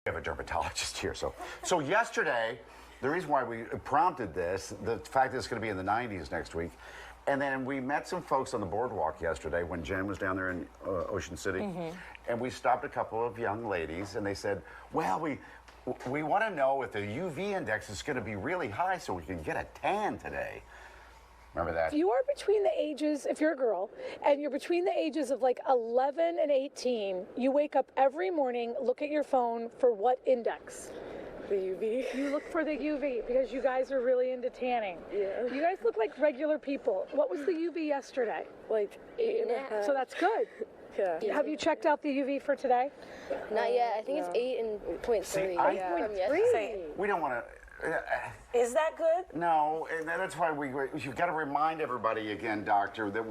We have a dermatologist here. So yesterday, the reason why we prompted this, the fact that it's going to be in the 90s next week, and then we met some folks on the boardwalk yesterday when Jen was down there in Ocean City, and we stopped a couple of young ladies, and they said, well, we want to know if the UV index is going to be really high so we can get a tan today. Remember that? If you are between the ages, if you're a girl, and you're between the ages of like 11 and 18, you wake up every morning, look at your phone for what index? The UV. You look for the UV because you guys are really into tanning. Yeah. You guys look like regular people. What was the UV yesterday? Like 8.5. So that's good. Yeah. Have you checked out the UV for today? Not yet. I think it's 8.3. See, we don't want to. Is that good? No, and that's why you've got to remind everybody again, doctor, that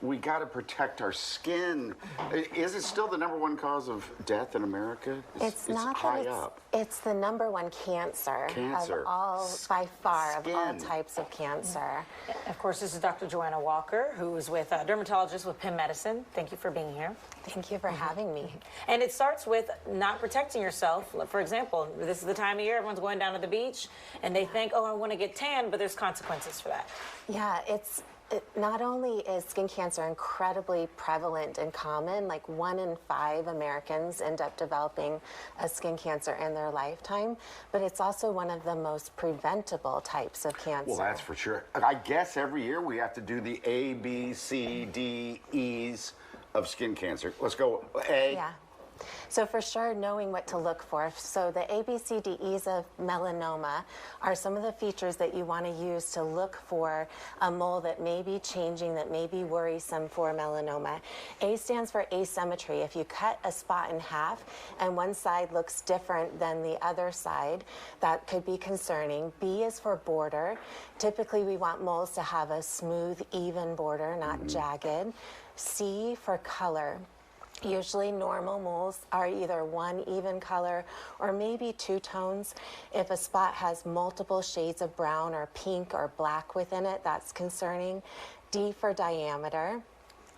we got to protect our skin. Is it still the #1 cause of death in America? It's not high that up. it's the #1 cancer. Cancer. Of all, by far, Skin. of all types of cancer. Of course, this is Dr. Joanna Walker, who is with a dermatologist with Penn Medicine. Thank you for being here. Thank you for having me. And it starts with not protecting yourself. For example, this is the time of year everyone's going down to the beach, and they think, oh, I want to get tan, but there's consequences for that. Yeah, not only is skin cancer incredibly prevalent and common, like 1 in 5 Americans end up developing a skin cancer in their lifetime, but it's also one of the most preventable types of cancer. Well, that's for sure. I guess every year we have to do the A, B, C, D, E's of skin cancer. Let's go. A. Yeah. So for sure, knowing what to look for. So the ABCDEs of melanoma are some of the features that you want to use to look for a mole that may be changing, that may be worrisome for melanoma. A stands for asymmetry. If you cut a spot in half and one side looks different than the other side, that could be concerning. B is for border. Typically, we want moles to have a smooth, even border, not jagged. C for color. Usually normal moles are either one even color or maybe 2 tones. If a spot has multiple shades of brown or pink or black within it, that's concerning. D for diameter.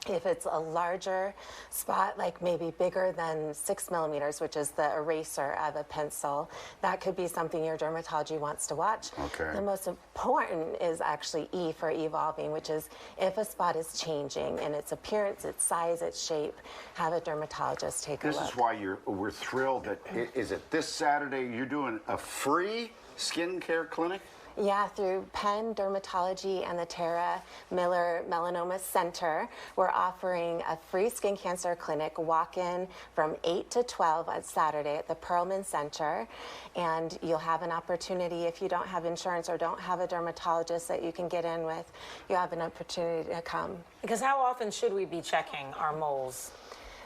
If it's a larger spot, like maybe bigger than 6 millimeters, which is the eraser of a pencil, that could be something your dermatology wants to watch. Okay. The most important is actually E for evolving, which is if a spot is changing in its appearance, its size, its shape, have a dermatologist take a look. This is why we're thrilled that, is it this Saturday you're doing a free skincare clinic? Yeah, through Penn Dermatology and the Tara Miller Melanoma Center, we're offering a free skin cancer clinic walk-in from 8 to 12 on Saturday at the Perlman Center. And you'll have an opportunity, if you don't have insurance or don't have a dermatologist that you can get in with, you have an opportunity to come. Because how often should we be checking our moles?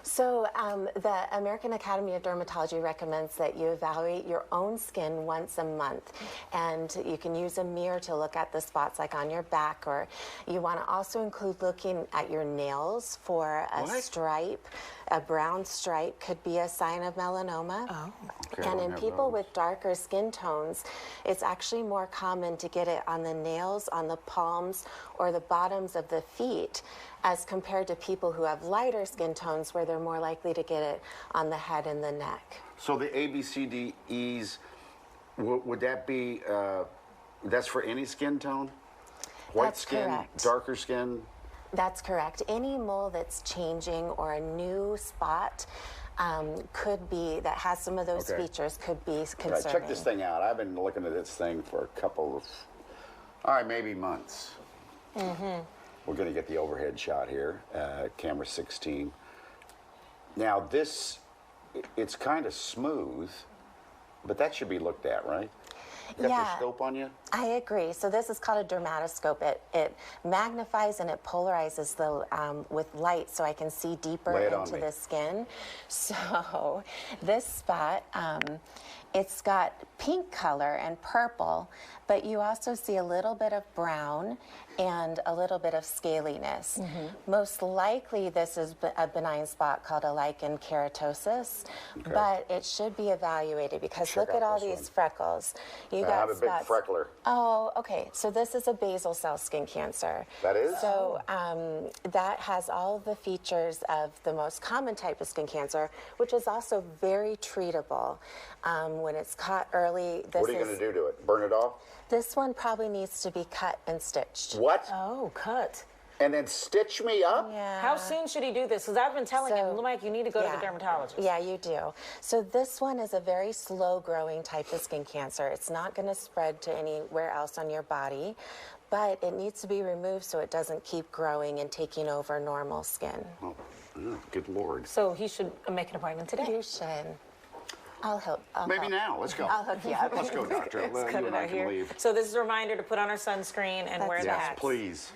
So the American Academy of Dermatology recommends that you evaluate your own skin once a month. And you can use a mirror to look at the spots like on your back, or you want to also include looking at your nails for a stripe. A brown stripe could be a sign of melanoma. Oh. Okay, And in people with darker skin tones, it's actually more common to get it on the nails, on the palms, or the bottoms of the feet, as compared to people who have lighter skin tones where they're more likely to get it on the head and the neck. So the A, B, C, D, E's, would that be, that's for any skin tone? White That's skin, correct. darker skin? That's correct. Any mole that's changing or a new spot could be, that has some of those features, could be concerning. Right, check this thing out. I've been looking at this thing for a couple of, all right, maybe months. We're going to get the overhead shot here, camera 16. Now this, it's kind of smooth, but that should be looked at, right? You got your scope on you? I agree. So this is called a dermatoscope. It magnifies and it polarizes with light, so I can see deeper into the skin. So this spot It's got pink color and purple, but you also see a little bit of brown and a little bit of scaliness. Most likely this is a benign spot called a lichen keratosis, but it should be evaluated because Check look at out all this these freckles. You I got have a big spots. freckler. Oh, okay. So this is a basal cell skin cancer. That is? So that has all of the features of the most common type of skin cancer, which is also very treatable. When it's caught early, What are you going to do to it? Burn it off? this one probably needs to be cut and stitched. What? Oh, cut. And then stitch me up? Yeah. How soon should he do this? Because I've been telling him, So- Mike, you need to go to Yeah. the dermatologist. Yeah, you do. So this one is a very slow-growing type of skin cancer. It's not going to spread to anywhere else on your body, but it needs to be removed so it doesn't keep growing and taking over normal skin. Oh, good Lord. So he should make an appointment today. You should. I'll help. Maybe now. Let's go. I'll hook you up. Let's go, doctor. Cut You it and I out can here. leave. So this is a reminder to put on our sunscreen and wear the Yes, hats. please.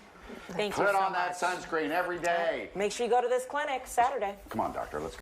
Thank you Put so on that much. sunscreen every day. Make sure you go to this clinic Saturday. Come on, doctor. Let's go.